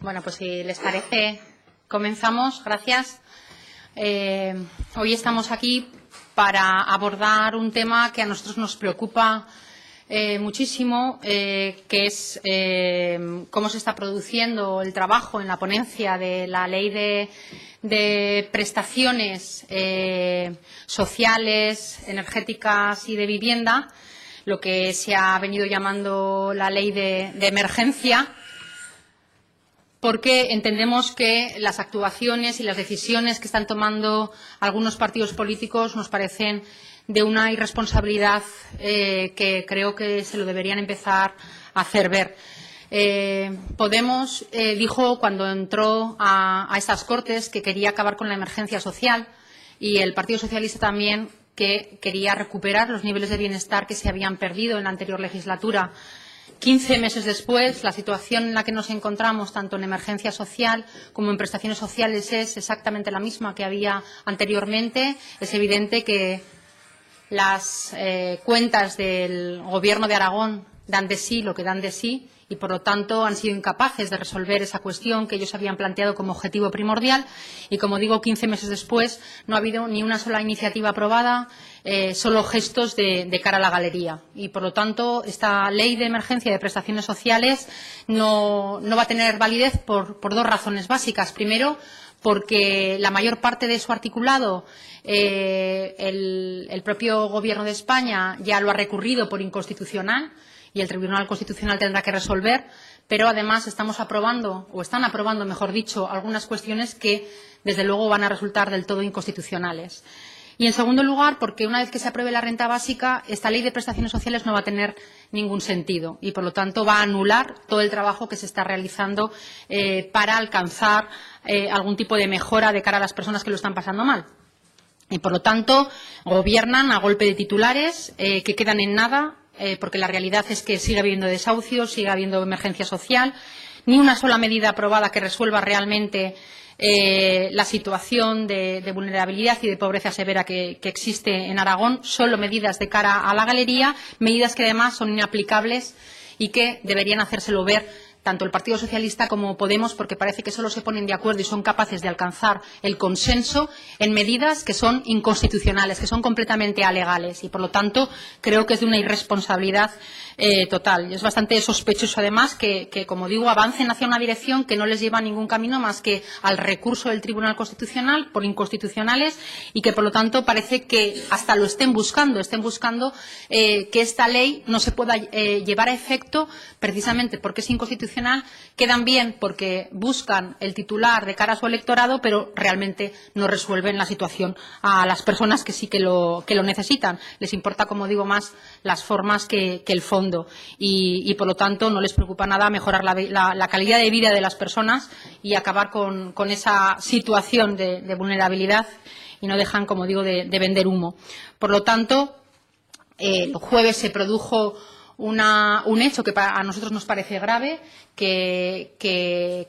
Bueno, pues si les parece, comenzamos. Gracias. Hoy estamos aquí para abordar un tema que a nosotros nos preocupa muchísimo, que es cómo se está produciendo el trabajo en la ponencia de la Ley de prestaciones sociales, energéticas y de vivienda, lo que se ha venido llamando la Ley de emergencia, porque entendemos que las actuaciones y las decisiones que están tomando algunos partidos políticos nos parecen de una irresponsabilidad que creo que se lo deberían empezar a hacer ver. Podemos dijo cuando entró a estas Cortes que quería acabar con la emergencia social, y el Partido Socialista también, que quería recuperar los niveles de bienestar que se habían perdido en la anterior legislatura. 15 meses después, la situación en la que nos encontramos, tanto en emergencia social como en prestaciones sociales, es exactamente la misma que había anteriormente. Es evidente que las cuentas del Gobierno de Aragón dan de sí lo que dan de sí y, por lo tanto, han sido incapaces de resolver esa cuestión que ellos habían planteado como objetivo primordial. Y, como digo, 15 meses después no ha habido ni una sola iniciativa aprobada, solo gestos de cara a la galería. Y, por lo tanto, esta ley de emergencia de prestaciones sociales no va a tener validez por dos razones básicas. Primero, porque la mayor parte de su articulado el propio Gobierno de España ya lo ha recurrido por inconstitucional y el Tribunal Constitucional tendrá que resolver, pero además estamos aprobando, o están aprobando, mejor dicho, algunas cuestiones que, desde luego, van a resultar del todo inconstitucionales. Y, en segundo lugar, porque una vez que se apruebe la renta básica, esta ley de prestaciones sociales no va a tener ningún sentido y, por lo tanto, va a anular todo el trabajo que se está realizando para alcanzar algún tipo de mejora de cara a las personas que lo están pasando mal. Y, por lo tanto, gobiernan a golpe de titulares que quedan en nada, porque la realidad es que sigue habiendo desahucios, sigue habiendo emergencia social, ni una sola medida aprobada que resuelva realmente la situación de vulnerabilidad y de pobreza severa que existe en Aragón, solo medidas de cara a la galería, medidas que además son inaplicables y que deberían hacérselo ver tanto el Partido Socialista como Podemos, porque parece que solo se ponen de acuerdo y son capaces de alcanzar el consenso en medidas que son inconstitucionales, que son completamente alegales y, por lo tanto, creo que es de una irresponsabilidad total. Y es bastante sospechoso, además, que, como digo, avancen hacia una dirección que no les lleva a ningún camino más que al recurso del Tribunal Constitucional por inconstitucionales y que, por lo tanto, parece que hasta lo estén buscando que esta ley no se pueda llevar a efecto precisamente porque es inconstitucional. Quedan bien porque buscan el titular de cara a su electorado, pero realmente no resuelven la situación a las personas que sí que lo necesitan. Les importa, como digo, más las formas que el fondo y, por lo tanto, no les preocupa nada mejorar la calidad de vida de las personas y acabar con esa situación de vulnerabilidad, y no dejan, como digo, de vender humo. Por lo tanto, el jueves se produjo un hecho que a nosotros nos parece grave, que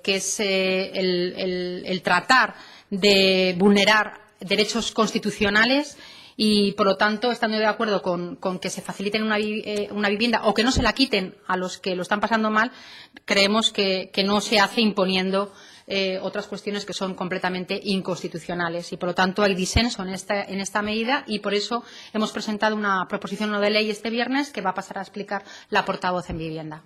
es el tratar de vulnerar derechos constitucionales y, por lo tanto, estando de acuerdo con que se faciliten una vivienda o que no se la quiten a los que lo están pasando mal, creemos que no se hace imponiendo otras cuestiones que son completamente inconstitucionales y, por lo tanto, hay disenso en esta medida y por eso hemos presentado una proposición no de ley este viernes que va a pasar a explicar la portavoz en vivienda.